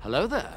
Hello there.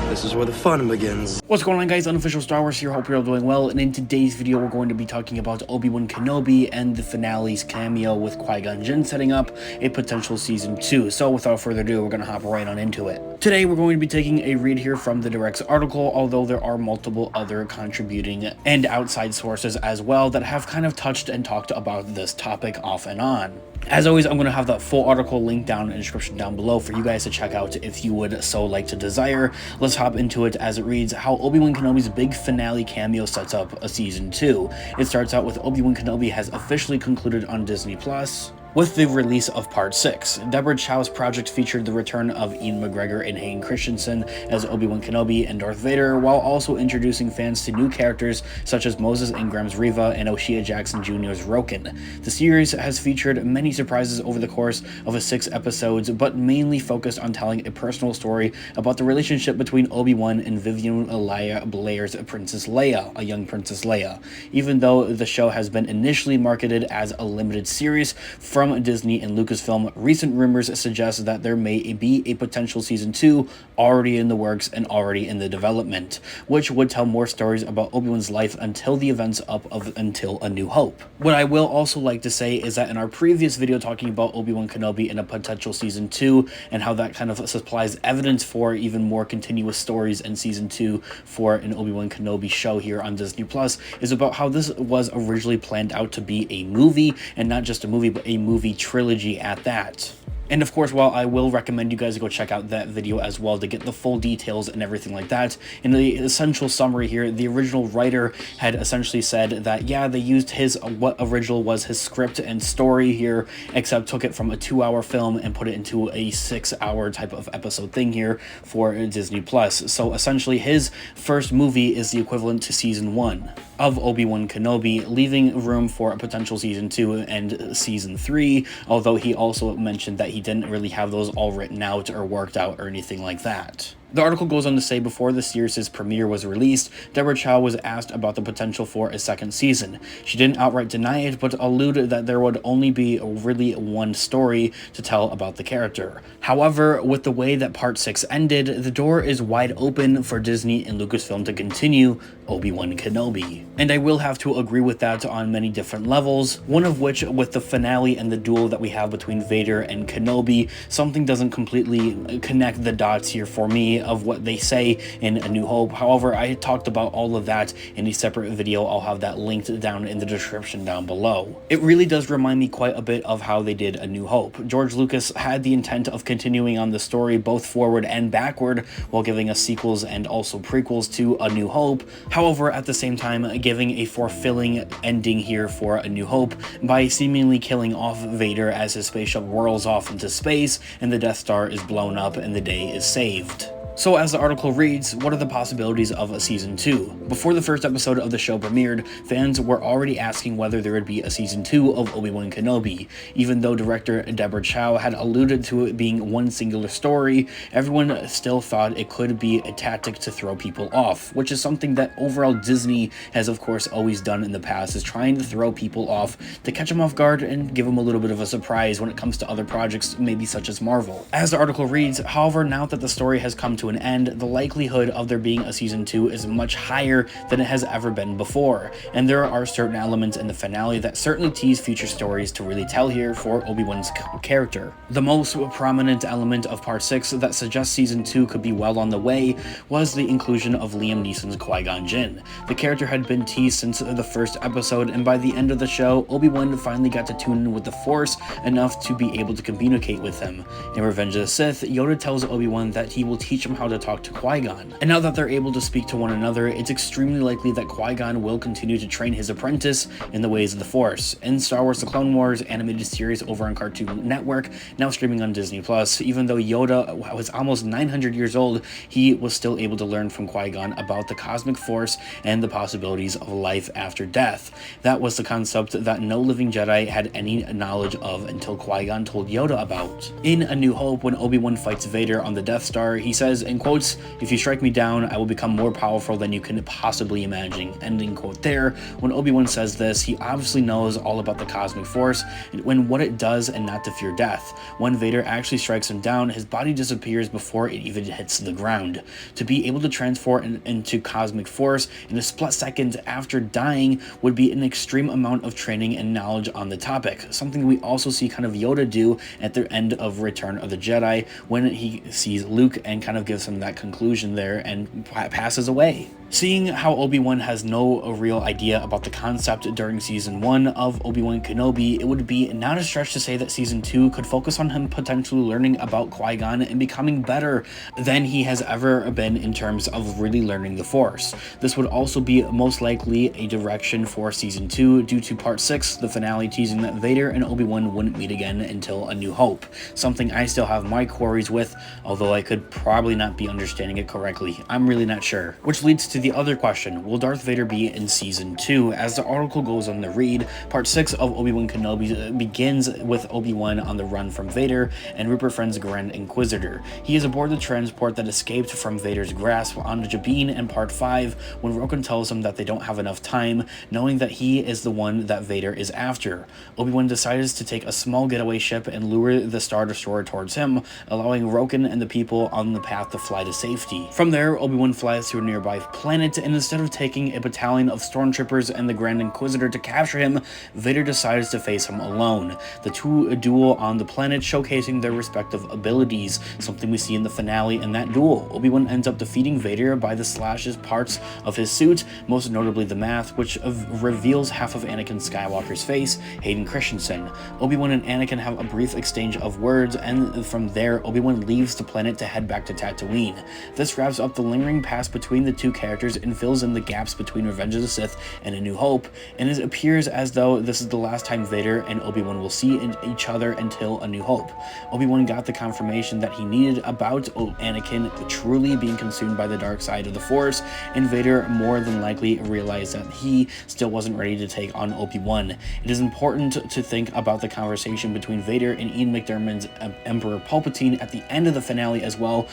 This is where the fun begins. What's going on, guys? Unofficial Star Wars here. Hope you're all doing well. And in today's video, we're going to be talking about Obi Wan Kenobi and the finale's cameo with Qui-Gon Jinn setting up a potential season 2. So without further ado, we're going to hop right on into it. Today, we're going to be taking a read here from the Direct's article, although there are multiple other contributing and outside sources as well that have kind of touched and talked about this topic off and on. As always, I'm going to have that full article linked down in the description down below for you guys to check out if you would so like to desire. Let's hop into it as it reads, how Obi Wan Kenobi's big finale cameo sets up a season 2. It starts out with Obi Wan Kenobi has officially concluded on Disney Plus with the release of Part 6. Deborah Chow's project featured the return of Ian McGregor and Hayden Christensen as Obi-Wan Kenobi and Darth Vader, while also introducing fans to new characters such as Moses Ingram's Reva and O'Shea Jackson Jr.'s Roken. The series has featured many surprises over the course of 6 episodes, but mainly focused on telling a personal story about the relationship between Obi-Wan and Vivian Elia Blair's Princess Leia, a young Princess Leia. Even though the show has been initially marketed as a limited series from Disney and Lucasfilm, recent rumors suggest that there may be a potential season 2 already in the works and already in the development, which would tell more stories about Obi-Wan's life until the events of Until A New Hope. What I will also like to say is that in our previous video talking about Obi-Wan Kenobi and a potential season 2 and how that kind of supplies evidence for even more continuous stories in season 2 for an Obi-Wan Kenobi show here on Disney Plus, is about how this was originally planned out to be a movie, and not just a movie, but a movie trilogy at that. And of course, while I will recommend you guys go check out that video as well to get the full details and everything like that, in the essential summary here, the original writer had essentially said that, yeah, they used what original was his script and story here, except took it from a 2-hour film and put it into a 6-hour type of episode thing here for Disney Plus. So essentially, his first movie is the equivalent to season 1 of Obi-Wan Kenobi, leaving room for a potential season 2 and season 3, although he also mentioned that he didn't really have those all written out or worked out or anything like that. The article goes on to say before the series' premiere was released, Deborah Chow was asked about the potential for a second season. She didn't outright deny it, but alluded that there would only be really one story to tell about the character. However, with the way that Part 6 ended, the door is wide open for Disney and Lucasfilm to continue Obi-Wan Kenobi. And I will have to agree with that on many different levels, one of which with the finale and the duel that we have between Vader and Kenobi, something doesn't completely connect the dots here for me of what they say in A New Hope. However, I talked about all of that in a separate video. I'll have that linked down in the description down below. It really does remind me quite a bit of how they did A New Hope. George Lucas had the intent of continuing on the story both forward and backward while giving us sequels and also prequels to A New Hope. However, at the same time, giving a fulfilling ending here for A New Hope by seemingly killing off Vader as his spaceship whirls off into space and the Death Star is blown up and the day is saved. So as the article reads, what are the possibilities of a season 2? Before the first episode of the show premiered, fans were already asking whether there would be a season 2 of Obi-Wan Kenobi. Even though director Deborah Chow had alluded to it being one singular story, everyone still thought it could be a tactic to throw people off, which is something that overall Disney has of course always done in the past, is trying to throw people off to catch them off guard and give them a little bit of a surprise when it comes to other projects, maybe such as Marvel. As the article reads, however, now that the story has come to an end, the likelihood of there being a season 2 is much higher than it has ever been before, and there are certain elements in the finale that certainly tease future stories to really tell here for Obi-Wan's character. The most prominent element of Part 6 that suggests season 2 could be well on the way was the inclusion of Liam Neeson's Qui-Gon Jinn. The character had been teased since the first episode, and by the end of the show, Obi-Wan finally got to tune in with the Force enough to be able to communicate with him. In Revenge of the Sith, Yoda tells Obi-Wan that he will teach him how to talk to Qui-Gon. And now that they're able to speak to one another, it's extremely likely that Qui-Gon will continue to train his apprentice in the ways of the Force. In Star Wars The Clone Wars animated series over on Cartoon Network, now streaming on Disney Plus, even though Yoda was almost 900 years old, he was still able to learn from Qui-Gon about the cosmic force and the possibilities of life after death. That was the concept that no living Jedi had any knowledge of until Qui-Gon told Yoda about. In A New Hope, when Obi-Wan fights Vader on the Death Star, he says, says, in quotes, "If you strike me down, I will become more powerful than you can possibly imagine," ending quote there. When Obi-Wan says this, he obviously knows all about the cosmic force and what it does, and not to fear death. When Vader actually strikes him down, his body disappears before it even hits the ground. To be able to transform into cosmic force in a split second after dying would be an extreme amount of training and knowledge on the topic, something we also see kind of Yoda do at the end of Return of the Jedi when he sees Luke and kind of gives him that conclusion there and passes away. Seeing how Obi-Wan has no real idea about the concept during Season 1 of Obi Wan Kenobi, it would be not a stretch to say that Season 2 could focus on him potentially learning about Qui-Gon and becoming better than he has ever been in terms of really learning the Force. This would also be most likely a direction for Season 2 due to Part 6, the finale, teasing that Vader and Obi-Wan wouldn't meet again until A New Hope, something I still have my queries with, although I could probably not be understanding it correctly. I'm really not sure. Which leads to the other question, will Darth Vader be in Season 2? As the article goes on to read, Part 6 of Obi Wan Kenobi begins with Obi-Wan on the run from Vader and Rupert Friend's Grand Inquisitor. He is aboard the transport that escaped from Vader's grasp on Jabin in Part 5 when Roken tells him that they don't have enough time, knowing that he is the one that Vader is after. Obi-Wan decides to take a small getaway ship and lure the Star Destroyer towards him, allowing Roken and the people on the path to fly to safety. From there, Obi-Wan flies to a nearby planet, and instead of taking a battalion of stormtroopers and the Grand Inquisitor to capture him, Vader decides to face him alone. The two duel on the planet, showcasing their respective abilities, something we see in the finale. In that duel, Obi-Wan ends up defeating Vader by the slashes parts of his suit, most notably the mask, which reveals half of Anakin Skywalker's face, Hayden Christensen. Obi-Wan and Anakin have a brief exchange of words, and from there, Obi-Wan leaves the planet to head back to Tatooine. This wraps up the lingering past between the two characters and fills in the gaps between Revenge of the Sith and A New Hope, and it appears as though this is the last time Vader and Obi-Wan will see each other until A New Hope. Obi-Wan got the confirmation that he needed about Anakin truly being consumed by the dark side of the Force, and Vader more than likely realized that he still wasn't ready to take on Obi-Wan. It is important to think about the conversation between Vader and Ian McDiarmid's Emperor Palpatine at the end of the finale as well,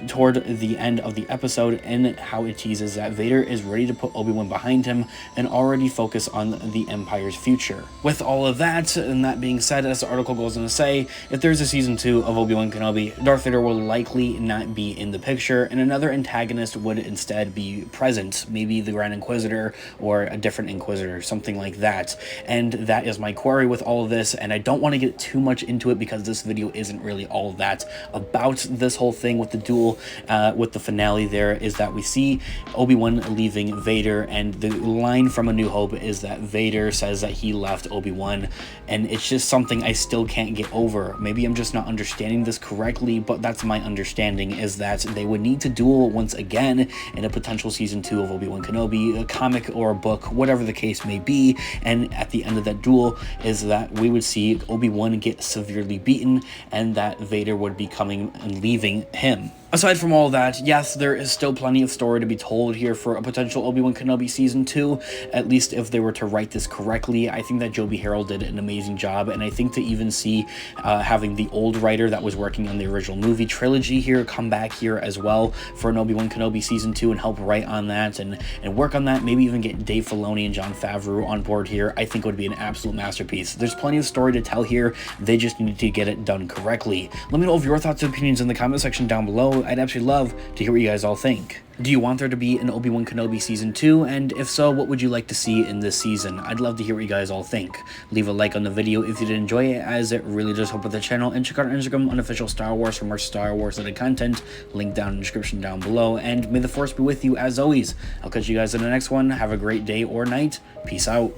toward the end of the episode, and how it teases that Vader is ready to put Obi-Wan behind him and already focus on the Empire's future. With all of that, and that being said, as the article goes on to say, if there's a Season 2 of Obi Wan Kenobi, Darth Vader will likely not be in the picture, and another antagonist would instead be present, maybe the Grand Inquisitor or a different Inquisitor, something like that. And that is my query with all of this, and I don't want to get too much into it because this video isn't really all that about this whole thing with the duel. With the finale there is that we see Obi-Wan leaving Vader, and the line from A New Hope is that Vader says that he left Obi-Wan, and it's just something I still can't get over. Maybe I'm just not understanding this correctly, but that's my understanding, is that they would need to duel once again in a potential Season 2 of Obi Wan Kenobi, a comic or a book, whatever the case may be, and at the end of that duel is that we would see Obi-Wan get severely beaten, and that Vader would be coming and leaving him. Aside from all that, yes, there is still plenty of story to be told here for a potential Obi Wan Kenobi Season 2, at least if they were to write this correctly. I think that Joby Harold did an amazing job, and I think to even see having the old writer that was working on the original movie trilogy here come back here as well for an Obi Wan Kenobi Season 2 and help write on that and work on that, maybe even get Dave Filoni and Jon Favreau on board here, I think would be an absolute masterpiece. There's plenty of story to tell here, they just need to get it done correctly. Let me know of your thoughts and opinions in the comment section down below. I'd absolutely love to hear what you guys all think. Do you want there to be an Obi Wan Kenobi Season 2? And if so, what would you like to see in this season? I'd love to hear what you guys all think. Leave a like on the video if you did enjoy it, as it really does help with the channel. And check out our Instagram, Unofficial Star Wars, for more Star Wars related content. Link down in the description down below. And may the Force be with you as always. I'll catch you guys in the next one. Have a great day or night. Peace out.